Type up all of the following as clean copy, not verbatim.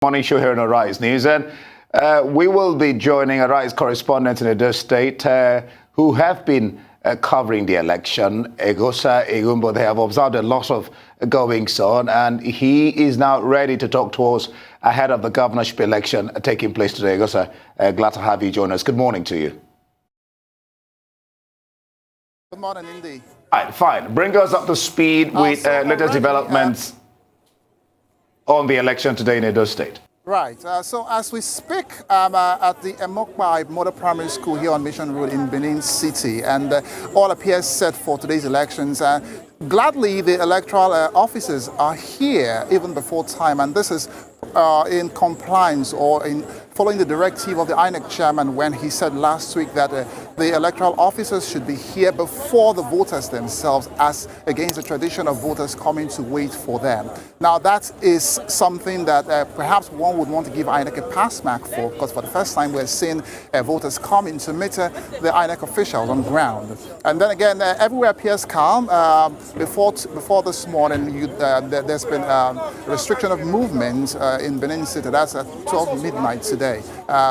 Morning show here on Arise News, and we will be joining Arise correspondents in Edo State who have been covering the election. EGHOSA, IGUNBOR, they have observed a lot of goings on, and he is now ready to talk to us ahead of the governorship election taking place today. EGHOSA, glad to have you join us. Good morning to you. Good morning, Indy. All right, fine. Bring us up to speed with latest developments on the election today in Edo State. Right. So as we speak, at the Emokpa Model Primary School here on Mission Road in Benin City, and all appears set for today's elections. Gladly, the electoral officers are here even before time, and this is in compliance or in following the directive of the INEC chairman when he said last week that the electoral officers should be here before the voters themselves, as against the tradition of voters coming to wait for them. Now, that is something that perhaps one would want to give INEC a pass mark for, because for the first time we're seeing voters coming to meet the INEC officials on ground. And then again, everywhere appears calm. Before this morning, there's been restriction of movement in Benin City. That's at 12 midnight today.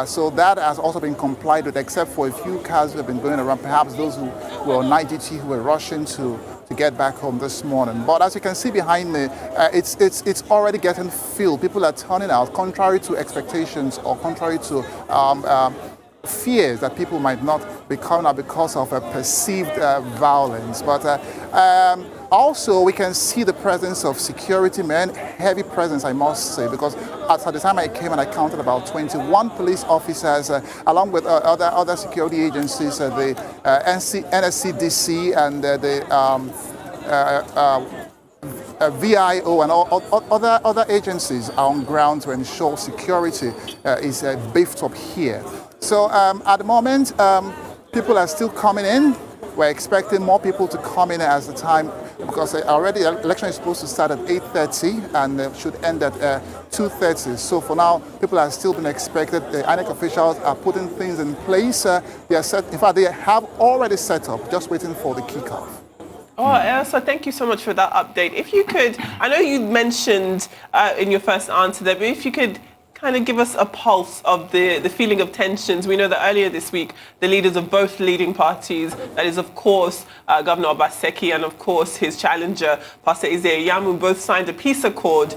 So that has also been complied with, except for a few cars who have been going around, perhaps those who were on night duty who were rushing to get back home this morning. But as you can see behind me, it's already getting filled. People are turning out, contrary to expectations or contrary to fears that people might not be coming out because of a perceived violence. But also, we can see the presence of security men, heavy presence, I must say, because at the time I came and I counted about 21 police officers, along with other security agencies, the NSCDC and the VIO and other agencies are on ground to ensure security is beefed up here. So at the moment, people are still coming in. We're expecting more people to come in as the time, because already the election is supposed to start at 8:30 and should end at 2:30. So for now, people are still being expected. The INEC officials are putting things in place. They are set. In fact, they have already set up, just waiting for the kickoff. Oh, Elsa, thank you so much for that update. If you could, I know you mentioned in your first answer there, but if you could kind of give us a pulse of the feeling of tensions. We know that earlier this week, the leaders of both leading parties, that is, of course, Governor Obaseki and, of course, his challenger, Pastor Isaiah Yamu, both signed a peace accord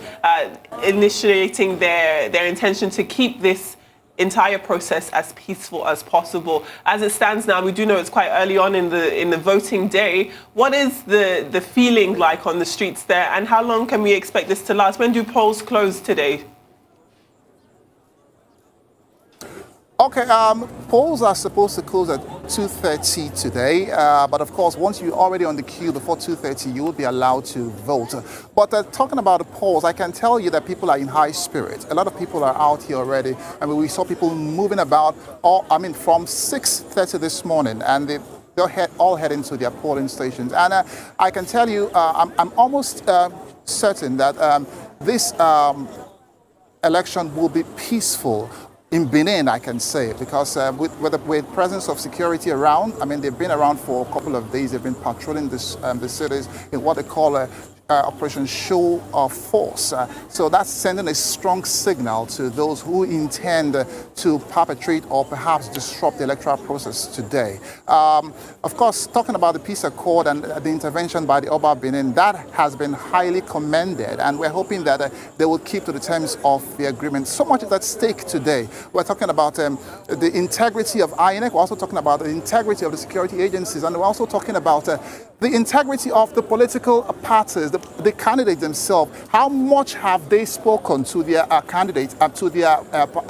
initiating their intention to keep this entire process as peaceful as possible. As it stands now, we do know it's quite early on in the voting day. What is the feeling like on the streets there, and how long can we expect this to last? When do polls close today? Okay, polls are supposed to close at 2:30 today, but of course, once you're already on the queue before 2:30, you will be allowed to vote. But talking about the polls, I can tell you that people are in high spirit. A lot of people are out here already. I mean, we saw people moving about, from 6:30 this morning, and they're all heading to their polling stations. And I can tell you, I'm almost certain that this election will be peaceful. In Benin, I can say, because with the presence of security around, I mean, they've been around for a couple of days. They've been patrolling the cities in what they call Operation Show of Force. So that's sending a strong signal to those who intend to perpetrate or perhaps disrupt the electoral process today. Of course, talking about the peace accord and the intervention by the Oba Benin, that has been highly commended, and we're hoping that they will keep to the terms of the agreement. So much is at stake today. We're talking about the integrity of INEC. We're also talking about the integrity of the security agencies, and we're also talking about the integrity of the political parties, the candidates themselves. How much have they spoken to their candidates, to their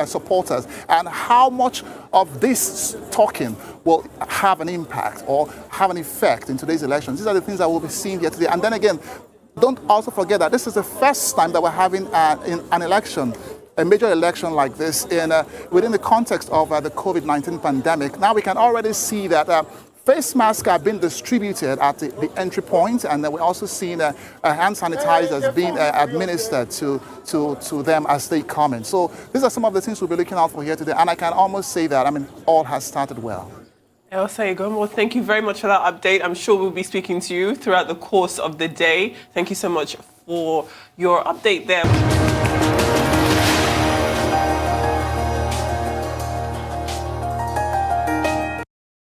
supporters, and how much of this talking will have an impact or have an effect in today's elections? These are the things that we'll be seeing here today. And then again, don't also forget that this is the first time that we're having an election, a major election like this within the context of the COVID-19 pandemic. Now we can already see that face masks are being distributed at the entry point, and then we're also seeing hand sanitizers being administered to them as they come in. So these are some of the things we'll be looking out for here today, and I can almost say that, I mean, all has started well. Elsa IGUNBOR, thank you very much for that update. I'm sure we'll be speaking to you throughout the course of the day. Thank you so much for your update there.